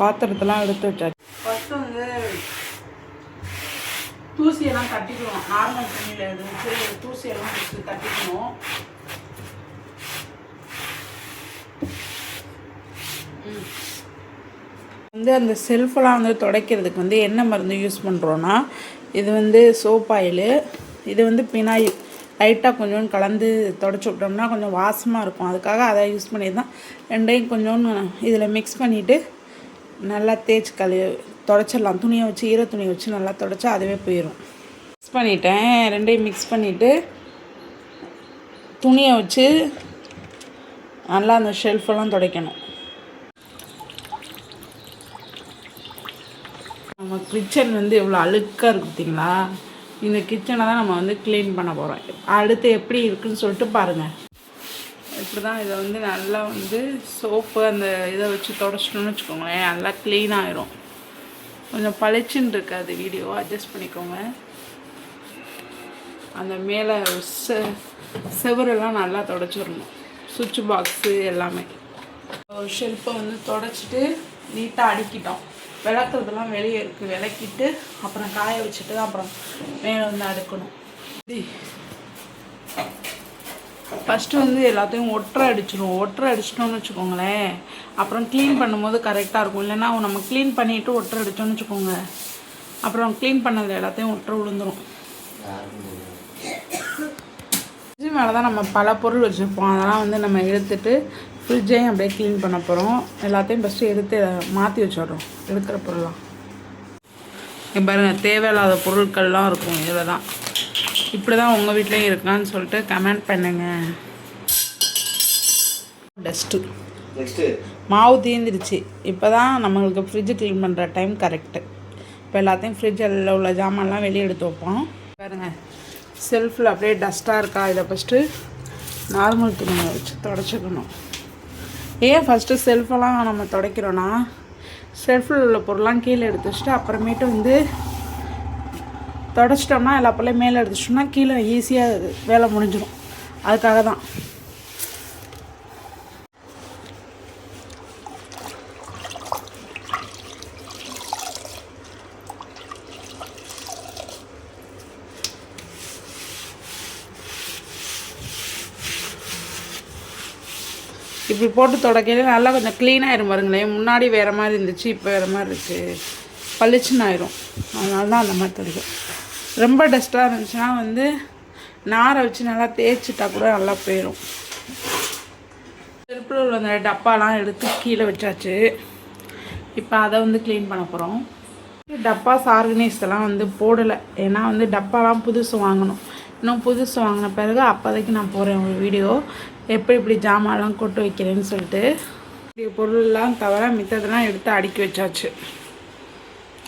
பாத்திரத்தெல்லாம் எடுத்து வச்சாச்சு. ஃபஸ்ட்டு வந்து தூசியெல்லாம் தட்டிக்கணும். நார்மல் தண்ணியில் எடுத்து தூசியெல்லாம் எடுத்து தட்டிக்கணும். வந்து அந்த செல்ஃபெல்லாம் வந்து துடைக்கிறதுக்கு வந்து என்ன மருந்து யூஸ் பண்ணுறோன்னா, இது வந்து சோப் ஆயிலு, இது வந்து பினாயில் லைட்டாக கொஞ்சோண்டு கலந்து துடைச்சி விட்டோம்னா கொஞ்சம் வாசமாக இருக்கும். அதுக்காக அதை யூஸ் பண்ணி தான் ரெண்டையும் கொஞ்சோண்டு இதில் மிக்ஸ் பண்ணிவிட்டு நல்லா தேய்ச்சி துடைச்சிடலாம். துணியை வச்சு ஈர துணியை வச்சு நல்லா துடைச்சா அதுவே போயிடும். மிக்ஸ் பண்ணிட்டேன். ரெண்டையும் மிக்ஸ் பண்ணிவிட்டு துணியை வச்சு நல்லா அந்த ஷெல்ஃபெல்லாம் துடைக்கணும். நம்ம கிச்சன் வந்து எவ்வளோ அழுக்காக இருக்குது பார்த்தீங்களா? இந்த கிச்சனை தான் நம்ம வந்து க்ளீன் பண்ண போகிறோம். அடுத்து எப்படி இருக்குதுன்னு சொல்லிட்டு பாருங்கள். இப்படி தான் இதை வந்து நல்லா வந்து சோப்பு அந்த இதை வச்சு தொடச்சிட்டோம்னு வச்சுக்கோங்களேன், நல்லா க்ளீன் ஆகிரும். கொஞ்சம் பளிச்சுன்னு இருக்காது, வீடியோ அட்ஜஸ்ட் பண்ணிக்கோங்க. அந்த மேலே செவரெல்லாம் நல்லா தொடச்சிடணும். சுவிட்ச் பாக்ஸு எல்லாமே ஒரு ஷெல்ஃபை வந்து தொடச்சிட்டு நீட்டாக அடுக்கிட்டோம். விளக்குறதுலாம் வெளியே இருக்குது, விளக்கிட்டு அப்புறம் காய வச்சுட்டு தான் அப்புறம் மேலே வந்து அடுக்கணும். ஃபஸ்ட்டு வந்து எல்லாத்தையும் ஒற்றை அடிச்சிடுவோம். ஒற்றை அடிச்சிட்டோம்னு வச்சுக்கோங்களேன், அப்புறம் க்ளீன் பண்ணும்போது கரெக்டாக இருக்கும். இல்லைன்னா நம்ம க்ளீன் பண்ணிவிட்டு ஒற்றை அடித்தோம்னு வச்சுக்கோங்க, அப்புறம் க்ளீன் பண்ணதில் எல்லாத்தையும் ஒற்றை விழுந்துடும். ஃப்ரிட்ஜு மேலே தான் நம்ம பல பொருள் வச்சுருப்போம். அதெல்லாம் வந்து நம்ம எடுத்துகிட்டு ஃப்ரிட்ஜையும் அப்படியே க்ளீன் பண்ண போகிறோம். எல்லாத்தையும் ஃபஸ்ட்டு எடுத்து மாற்றி வச்சிடுறோம். எடுக்கிற பொருள்லாம் இங்கே பாருங்கள், தேவையில்லாத பொருட்கள்லாம் இருக்கும். இதில் தான் இப்படி தான் உங்கள் வீட்லேயும் இருக்கான்னு சொல்லிட்டு கமெண்ட் பண்ணுங்கள். டஸ்ட்டு மாவு தீர்ந்துடுச்சு. இப்போ தான் நம்மளுக்கு ஃப்ரிட்ஜு க்ளீன் பண்ணுற டைம் கரெக்டு. இப்போ எல்லாத்தையும் ஃப்ரிட்ஜில் உள்ள ஜாமான்லாம் வெளியே எடுத்து வைப்போம். பாருங்கள், செல்ஃபில் அப்படியே டஸ்ட்டாக இருக்கா? இதை ஃபஸ்ட்டு நார்மல் துணியை வச்சு தொடச்சிக்கணும். ஏன் ஃபஸ்ட்டு செல்ஃபெல்லாம் நம்ம துடைக்கிறோன்னா, செல்ஃபில் உள்ள பொருள்லாம் கீழே எடுத்து வச்சுட்டு அப்புறமேட்டு வந்து தொடச்சிட்டோம்னா எல்லா பொருளையும் மேலே எடுத்து வச்சிட்டோம்னா கீழே ஈஸியாக வேலை முடிஞ்சிடும். அதுக்காக தான். இப்படி போட்டு தொடக்கையில் நல்லா கொஞ்சம் க்ளீனாகிடும். பாருங்களேன், முன்னாடி வேறு மாதிரி இருந்துச்சு, இப்போ வேறு மாதிரி இருக்குது, பளிச்சுன்னு ஆயிரும். அதனால தான் அந்த மாதிரி துடைக்கும். ரொம்ப டஸ்ட்டாக இருந்துச்சுன்னா வந்து நாரை வச்சு நல்லா தேய்ச்சிட்டா கூட நல்லா போயிடும். செருப்பில் உள்ள அந்த டப்பாலாம் எடுத்து கீழே வச்சாச்சு. இப்போ அதை வந்து க்ளீன் பண்ண போகிறோம். டப்பாஸ் ஆர்கனைஸ்லாம் வந்து போடலை, ஏன்னா வந்து டப்பாலாம் புதுசு வாங்கணும். இன்னும் புதுசு வாங்கின பிறகு அப்போதைக்கு நான் போகிறேன் ஒரு வீடியோ, எப்படி ஜாமான்லாம் கொட்டு வைக்கிறேன்னு சொல்லிட்டு. பொருள்லாம் தவிர மித்ததெல்லாம் எடுத்து அடுக்கி வச்சாச்சு.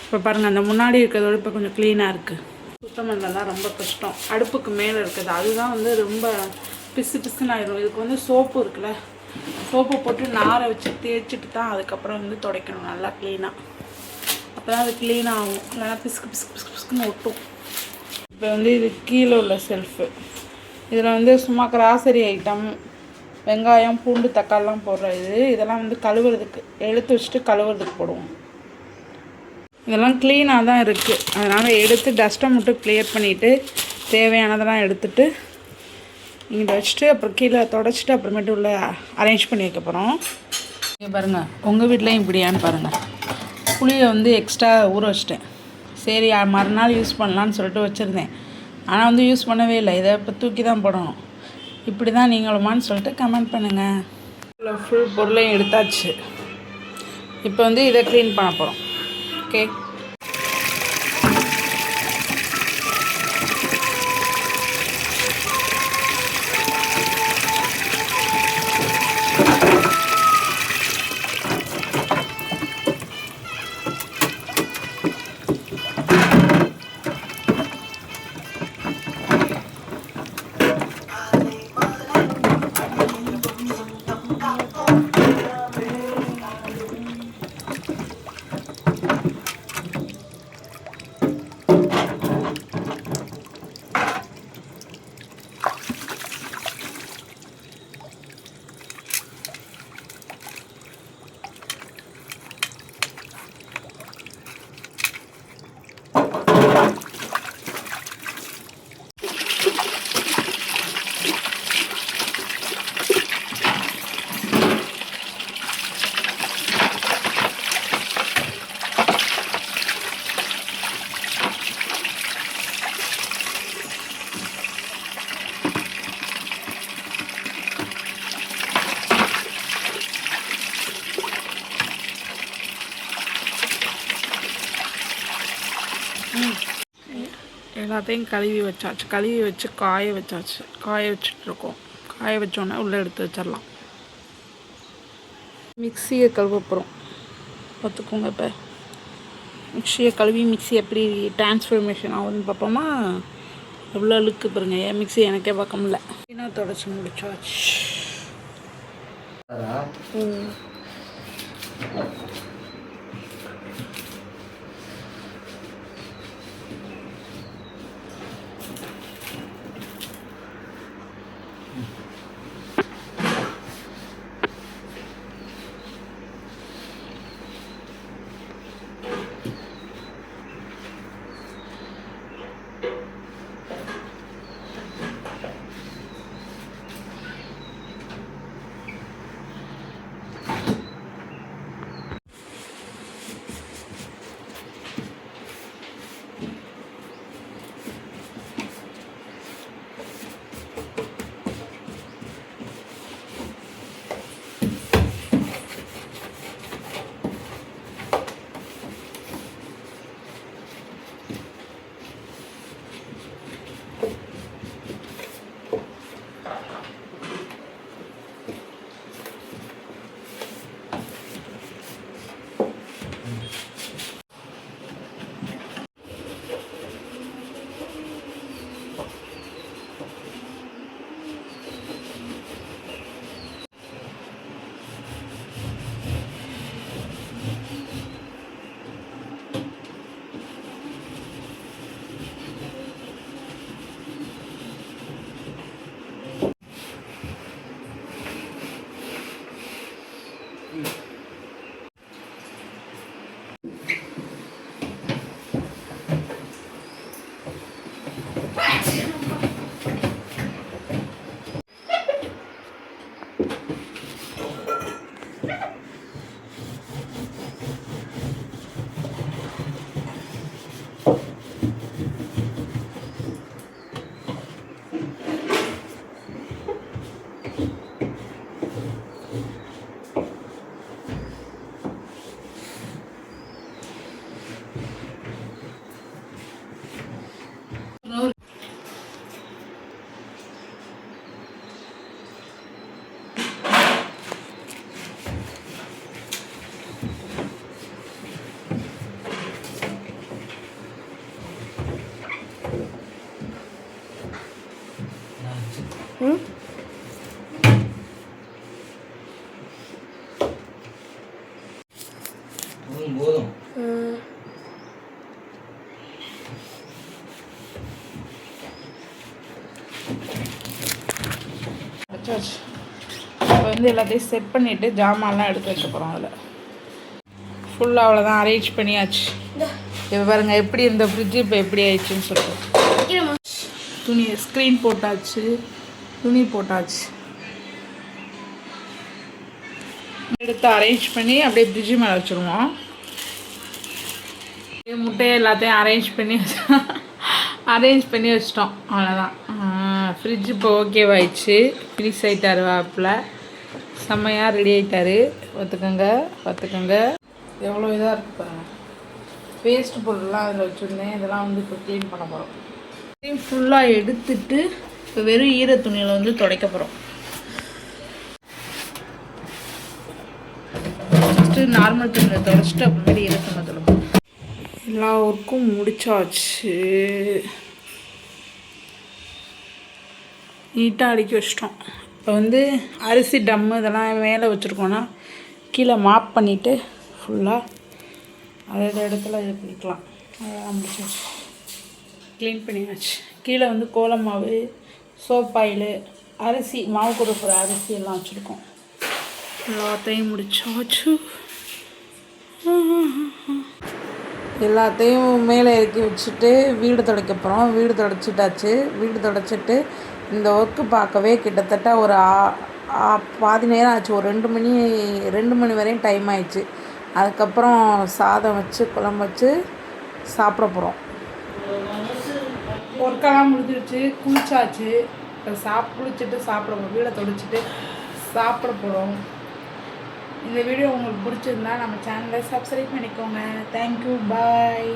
இப்போ பாருங்கள், அந்த முன்னாடி இருக்கிறதோட இப்போ கொஞ்சம் க்ளீனாக இருக்குது. சுத்தம் பண்ணுறதுலாம் ரொம்ப கஷ்டம். அடுப்புக்கு மேலே இருக்குது, அதுதான் வந்து ரொம்ப பிசுன்னு ஆயிடும். இதுக்கு வந்து சோப்பு இருக்குல்ல, சோப்பு போட்டு நாரை வச்சு தேய்ச்சிட்டு தான் அதுக்கப்புறம் வந்து துடைக்கணும் நல்லா க்ளீனாக. அப்போ தான் அது க்ளீனாக ஆகும், இல்லைனா பிசுக்குன்னு ஒட்டும். இப்போ வந்து இது கீழே உள்ள செல்ஃபு. இதில் வந்து சும்மா கிராசரி ஐட்டம், வெங்காயம், பூண்டு, தக்காளிலாம் போடுற இதெல்லாம் வந்து கழுவுறதுக்கு எடுத்து வச்சுட்டு கழுவுறதுக்கு போடுவோம். இதெல்லாம் க்ளீனாக தான் இருக்குது. அதனால் எடுத்து டஸ்ட்டை மட்டும் க்ளியர் பண்ணிவிட்டு தேவையானதெல்லாம் எடுத்துகிட்டு இங்கே வச்சுட்டு அப்புறம் கீழே தொடச்சிட்டு அப்புறமேட்டு உள்ள அரேஞ்ச் பண்ணி வைக்க போகிறோம். இங்கே பாருங்கள், உங்கள் வீட்லேயும் இப்படியான்னு பாருங்கள். புளியை வந்து எக்ஸ்ட்ரா ஊற வச்சிட்டேன். சரி மறுநாள் யூஸ் பண்ணலான்னு சொல்லிட்டு வச்சுருந்தேன். ஆனால் வந்து யூஸ் பண்ணவே இல்லை. இதை இப்போ தூக்கி தான் போடணும். இப்படி தான் நீங்களுமான்னு சொல்லிட்டு கமெண்ட் பண்ணுங்கள். ஃபுல் பொருளையும் எடுத்தாச்சு. இப்போ வந்து இதை க்ளீன் பண்ண போகிறோம். ஓகே, எல்லாத்தையும் கழுவி வச்சாச்சு. கழுவி வச்சு காய வச்சாச்சு. காய வச்சுட்ருக்கோம். காய வச்சோன்னே உள்ளே எடுத்து வச்சிடலாம். மிக்சியை கழுவ போகிறோம். பார்த்துக்கோங்க. இப்போ மிக்சியை கழுவி மிக்சி எப்படி டிரான்ஸ்ஃபர்மேஷன் ஆகுதுன்னு பார்ப்போமா? எவ்வளோ அழுக்கு பாருங்க. என் மிக்சி எனக்கே பார்க்க முடியல. இன்னும் தொடச்சி முடிச்சாச்சு. போதும். இப்போ வந்து எல்லாத்தையும் செட் பண்ணிவிட்டு ஜாமான்லாம் எடுத்து வைக்க போகிறோம். அதில் ஃபுல்லாக அவ்வளோதான் அரேஞ்ச் பண்ணியாச்சு. இப்போ பாருங்கள் எப்படி இந்த ஃப்ரிட்ஜு இப்போ எப்படி ஆயிடுச்சுன்னு சொல்லிட்டு. துணி ஸ்க்ரீன் போட்டாச்சு, துணி போட்டாச்சு. எடுத்து அரேஞ்ச் பண்ணி அப்படியே ஃப்ரிட்ஜு மேலே வச்சுருவோம். முட்டையை எல்லாத்தையும் அரேஞ்ச் பண்ணி வச்சிட்டோம். அவ்வளோதான். ஃப்ரிட்ஜ் இப்போ ஓகேவாயிடுச்சு. ஃபினிஷ் ஆகிட்டார். வாப்பில் செம்மையாக ரெடி ஆகிட்டார். பார்த்துக்கோங்க எவ்வளோ இதாக இருக்குது பாருங்கள். வேஸ்ட் பொருள்லாம் அதில் வச்சுருந்தேன். இதெல்லாம் வந்து இப்போ க்ளீன் பண்ண போகிறோம். ஃபுல்லாக எடுத்துட்டு இப்போ வெறும் ஈர துணியில் வந்து துடைக்க போகிறோம். ஃபஸ்ட்டு நார்மல் துணியில் துடைச்சிட்டு அப்புறமேலே ஈர துணி துடைப்போம். எல்லா ஒர்க்கும் முடிச்சாச்சு. நீட்டாக அடுக்கி வச்சிட்டோம். இப்போ வந்து அரிசி டம்மு இதெல்லாம் மேலே வச்சுருக்கோன்னா கீழே மாப் பண்ணிவிட்டு ஃபுல்லாக அதோட இடத்துல இது பண்ணிக்கலாம். அதெல்லாம் முடிச்சாச்சு, க்ளீன் பண்ணியாச்சு. கீழே வந்து கோலம் மாவு, சோப் ஆயில், அரிசி மாவு கொடுக்குற அரிசி எல்லாம் வச்சுருக்கோம். எல்லாத்தையும் முடிச்சாச்சு. எல்லாத்தையும் மேலே இறக்கி வச்சுட்டு வீடு துடைக்க போகிறோம். வீடு துடைச்சிட்டாச்சு. வீடு துடைச்சிட்டு இந்த ஒர்க்கு பார்க்கவே கிட்டத்தட்ட ஒரு பாதி நேரம் ஆச்சு. ஒரு 2 மணி வரையும் டைம் ஆயிடுச்சு. அதுக்கப்புறம் சாதம் வச்சு குழம்பு வச்சு சாப்பிட போகிறோம். ஒர்க்கெல்லாம் முடிஞ்சிருச்சு. குளிச்சாச்சு. இப்போ குளிச்சுட்டு சாப்பிட போகிறோம். வீடை துடைச்சிட்டு சாப்பிட போகிறோம். இந்த வீடியோ உங்களுக்கு பிடிச்சிருந்தா நம்ம சேனலை சப்ஸ்கிரைப் பண்ணிக்கோங்க. தேங்க்யூ, பாய்.